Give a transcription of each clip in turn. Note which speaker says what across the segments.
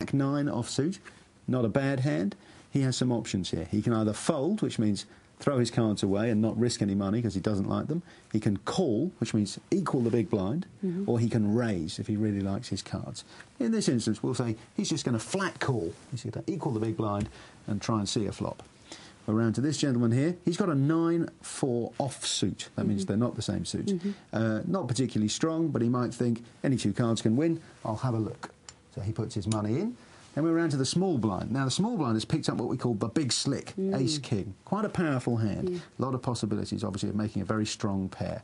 Speaker 1: Jack-9 offsuit, not a bad hand. He has some options here. He can either fold, which means throw his cards away and not risk any money because he doesn't like them. He can call, which means equal the big blind, or he can raise if he really likes his cards. In this instance, we'll say he's just going to flat call. He's going to equal the big blind and try and see a flop. We're round to this gentleman here. He's got a 9-4 offsuit. That means they're not the same suit. Not particularly strong, but he might think any two cards can win. I'll have a look. So he puts his money in. Then we're round to the small blind. Now, the small blind has picked up what we call the big slick, ace-king. Quite a powerful hand. A lot of possibilities, obviously, of making a very strong pair.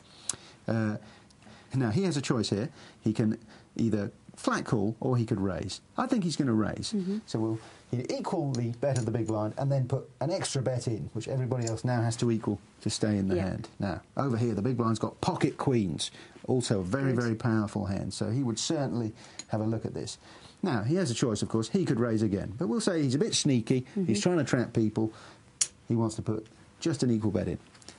Speaker 1: Now, he has a choice here. He can either flat call or he could raise. I think he's going to raise. So he'd equal the bet of the big blind and then put an extra bet in, which everybody else now has to equal to stay in the hand. Now, over here, the big blind's got pocket queens, also a very, very powerful hand. So he would certainly have a look at this. Now, he has a choice, of course. He could raise again. But we'll say he's a bit sneaky. He's trying to trap people. He wants to put just an equal bet in.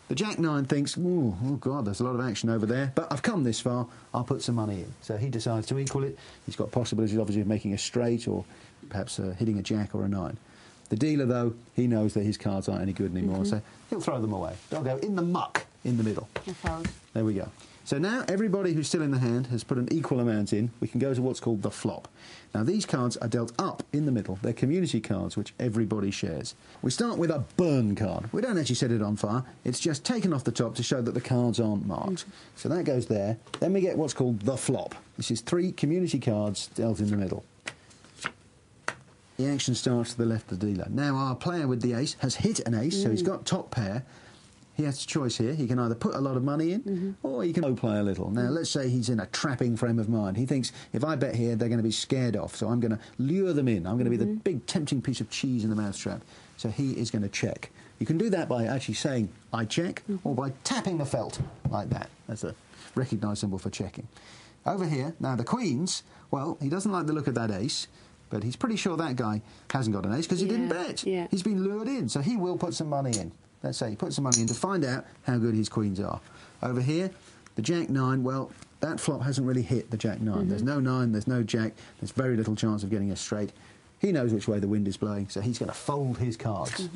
Speaker 1: The Jack-9 thinks, oh, God, there's a lot of action over there, but I've come this far, I'll put some money in. So he decides to equal it. He's got possibilities, obviously, of making a straight or perhaps hitting a jack or a 9. The dealer, though, he knows that his cards aren't any good anymore, so he'll throw them away. They'll go in the muck in the middle. There we go. So now everybody who's still in the hand has put an equal amount in. We can go to what's called the flop. Now, these cards are dealt up in the middle. They're community cards, which everybody shares. We start with a burn card. We don't actually set it on fire. It's just taken off the top to show that the cards aren't marked. So that goes there. Then we get what's called the flop. This is 3 community cards dealt in the middle. The action starts to the left of the dealer. Now, our player with the ace has hit an ace, so he's got top pair. He has a choice here. He can either put a lot of money in or he can low play a little. Now, let's say he's in a trapping frame of mind. He thinks, if I bet here, they're going to be scared off, so I'm going to lure them in. I'm going to be the big tempting piece of cheese in the mousetrap. So he is going to check. You can do that by actually saying, I check, or by tapping the felt like that. That's a recognised symbol for checking. Over here, now the queens, well, he doesn't like the look of that ace, but he's pretty sure that guy hasn't got an ace because he didn't bet. He's been lured in, so he will put some money in. Let's say he puts some money in to find out how good his queens are. Over here, the Jack-9, well, that flop hasn't really hit the Jack-9. There's no 9, there's no Jack, there's very little chance of getting a straight. He knows which way the wind is blowing, so he's going to fold his cards.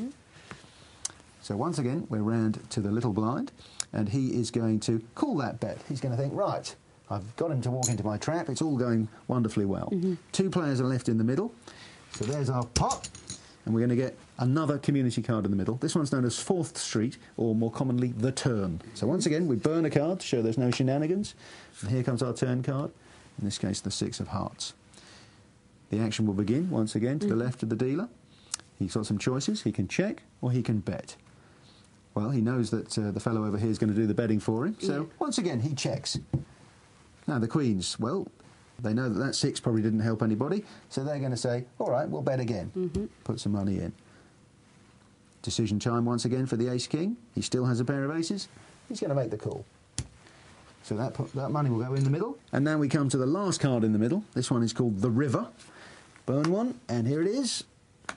Speaker 1: So once again, we're round to the little blind, and he is going to call that bet. He's going to think, right, I've got him to walk into my trap, it's all going wonderfully well. 2 players are left in the middle, so there's our pot. And we're going to get another community card in the middle. This one's known as 4th Street, or more commonly, the turn. So once again, we burn a card to show there's no shenanigans. And here comes our turn card, in this case, the 6 of hearts. The action will begin, once again, to the left of the dealer. He's got some choices. He can check, or he can bet. Well, he knows that the fellow over here is going to do the betting for him. So, once again, he checks. Now, the queens, well, they know that that 6 probably didn't help anybody, so they're going to say, all right, we'll bet again. Put some money in. Decision time once again for the ace-king. He still has a pair of aces. He's going to make the call. So that money will go in the middle. And now we come to the last card in the middle. This one is called the river. Burn one, and here it is,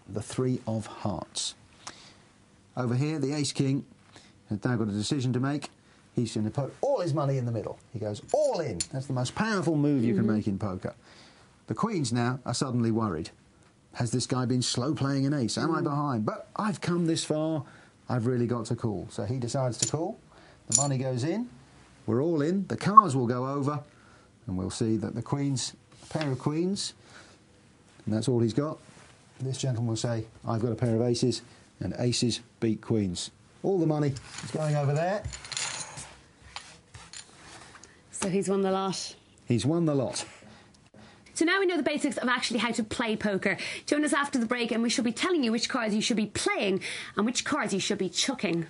Speaker 1: the 3 of hearts. Over here, the ace-king has now got a decision to make. He's going to put all his money in the middle. He goes all in. That's the most powerful move you can make in poker. The queens now are suddenly worried. Has this guy been slow playing an ace? Am I behind? But I've come this far. I've really got to call. So he decides to call. The money goes in. We're all in. The cards will go over. And we'll see that the queens, a pair of queens, and that's all he's got. This gentleman will say, I've got a pair of aces, and aces beat queens. All the money is going over there.
Speaker 2: So he's won the lot.
Speaker 1: He's won the lot.
Speaker 2: So now we know the basics of actually how to play poker. Join us after the break and we shall be telling you which cards you should be playing and which cards you should be chucking.